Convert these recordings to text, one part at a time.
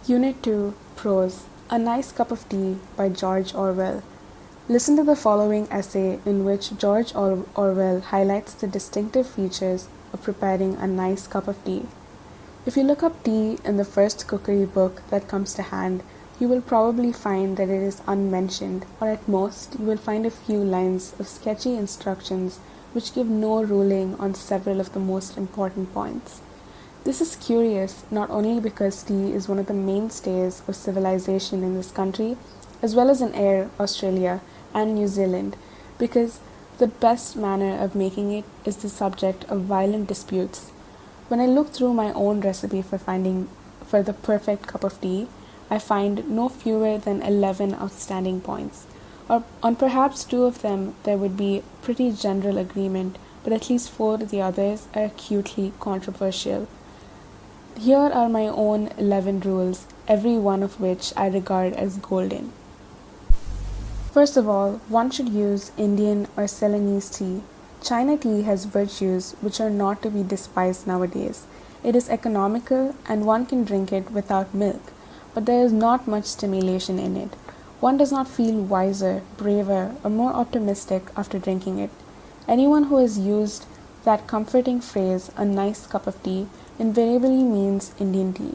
Unit 2 Prose A Nice Cup of Tea by George Orwell. Listen to the following essay in which George Orwell highlights the distinctive features of preparing a nice cup of tea. If you look up tea in the first cookery book that comes to hand, you will probably find that it is unmentioned, or at most, you will find a few lines of sketchy instructions which give no ruling on several of the most important points. This is curious not only because tea is one of the mainstays of civilization in this country, as well as in Eyre, Australia, and New Zealand, because the best manner of making it is the subject of violent disputes. When I look through my own recipe for the perfect cup of tea, I find no fewer than 11 outstanding points. Or on perhaps two of them there would be pretty general agreement, but at least four of the others are acutely controversial. Here are my own 11 rules, every one of which I regard as golden. First of all, one should use Indian or Ceylonese tea. China tea has virtues which are not to be despised nowadays. It is economical and one can drink it without milk, but there is not much stimulation in it. One does not feel wiser, braver, or more optimistic after drinking it. Anyone who has used that comforting phrase, a nice cup of tea, invariably means Indian tea.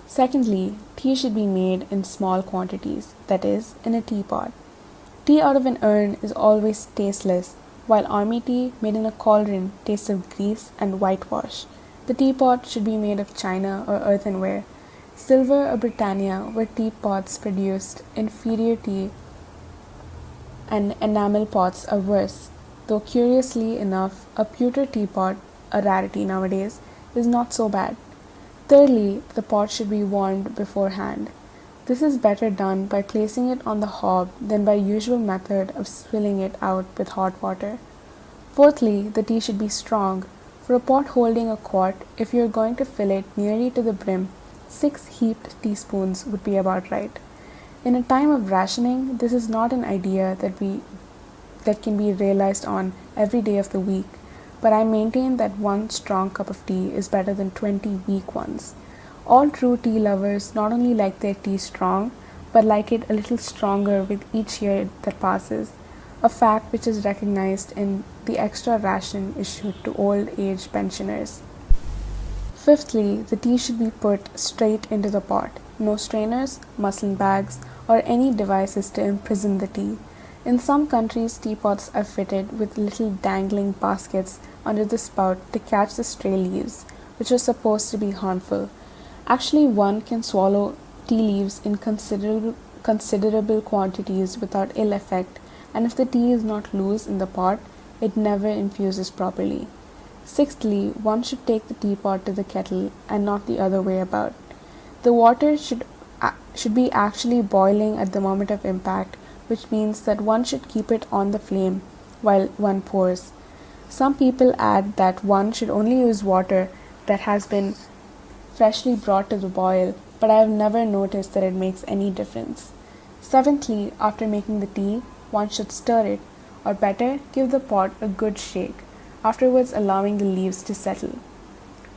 Secondly, tea should be made in small quantities, that is, in a teapot. Tea out of an urn is always tasteless, while army tea made in a cauldron tastes of grease and whitewash. The teapot should be made of china or earthenware. Silver or Britannia were teapots produced. Inferior tea and enamel pots are worse, though curiously enough, a pewter teapot, a rarity nowadays, is not so bad. Thirdly, the pot should be warmed beforehand. This is better done by placing it on the hob than by usual method of swilling it out with hot water. Fourthly, the tea should be strong. For a pot holding a quart, if you are going to fill it nearly to the brim, 6 heaped teaspoons would be about right. In a time of rationing, this is not an idea that can be realized on every day of the week, but I maintain that one strong cup of tea is better than 20 weak ones. All true tea lovers not only like their tea strong, but like it a little stronger with each year that passes, a fact which is recognized in the extra ration issued to old age pensioners. Fifthly, the tea should be put straight into the pot. No strainers, muslin bags, or any devices to imprison the tea. In some countries, teapots are fitted with little dangling baskets under the spout to catch the stray leaves, which are supposed to be harmful. Actually, one can swallow tea leaves in considerable quantities without ill effect, and if the tea is not loose in the pot, it never infuses properly. Sixthly, one should take the teapot to the kettle and not the other way about. The water should be actually boiling at the moment of impact, which means that one should keep it on the flame while one pours. Some people add that one should only use water that has been freshly brought to the boil, but I have never noticed that it makes any difference. Seventhly, after making the tea, one should stir it, or better, give the pot a good shake, afterwards allowing the leaves to settle.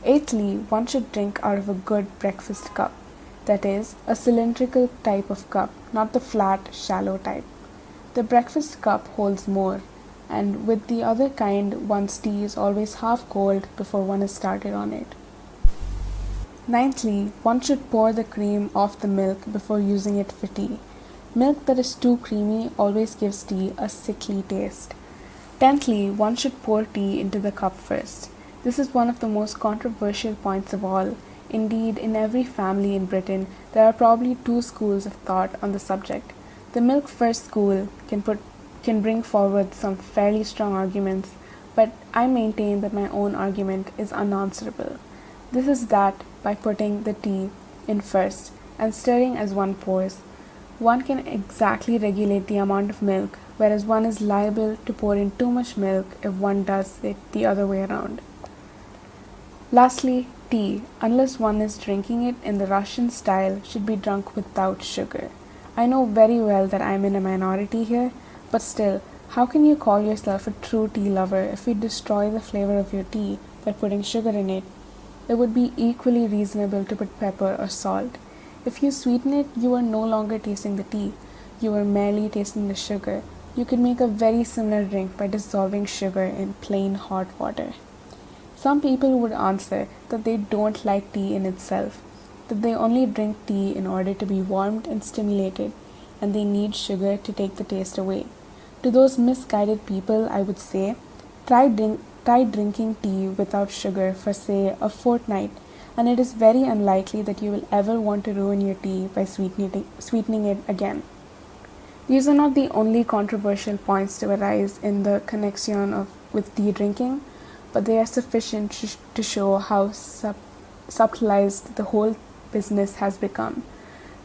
Eighthly, one should drink out of a good breakfast cup, that is, a cylindrical type of cup, not the flat, shallow type. The breakfast cup holds more, and with the other kind, one's tea is always half cold before one is started on it. Ninthly, one should pour the cream off the milk before using it for tea. Milk that is too creamy always gives tea a sickly taste. Tenthly, one should pour tea into the cup first. This is one of the most controversial points of all. Indeed, in every family in Britain, there are probably 2 schools of thought on the subject. The milk first school can bring forward some fairly strong arguments, but I maintain that my own argument is unanswerable. This is that by putting the tea in first and stirring as one pours, one can exactly regulate the amount of milk, whereas one is liable to pour in too much milk if one does it the other way around. Lastly, tea, unless one is drinking it in the Russian style, should be drunk without sugar. I know very well that I am in a minority here, but still, how can you call yourself a true tea lover if you destroy the flavor of your tea by putting sugar in it? It would be equally reasonable to put pepper or salt. If you sweeten it, you are no longer tasting the tea, you are merely tasting the sugar. You could make a very similar drink by dissolving sugar in plain hot water. Some people would answer that they don't like tea in itself, that they only drink tea in order to be warmed and stimulated, and they need sugar to take the taste away. To those misguided people, I would say, try drinking tea without sugar for, say, a fortnight, and it is very unlikely that you will ever want to ruin your tea by sweetening it again. These are not the only controversial points to arise in the connection with tea drinking, but they are sufficient to show how subtilized the whole business has become.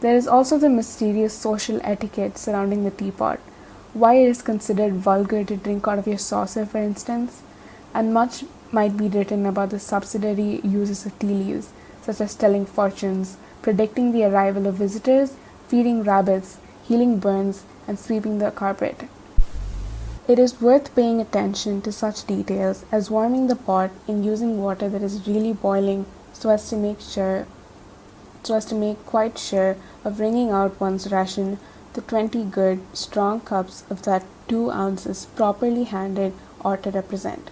There is also the mysterious social etiquette surrounding the teapot, why it is considered vulgar to drink out of your saucer, for instance, and much might be written about the subsidiary uses of tea leaves, such as telling fortunes, predicting the arrival of visitors, feeding rabbits, healing burns, and sweeping the carpet. It is worth paying attention to such details as warming the pot and using water that is really boiling so as to make quite sure of wringing out one's ration the 20 good, strong cups of that 2 ounces properly handed ought to represent.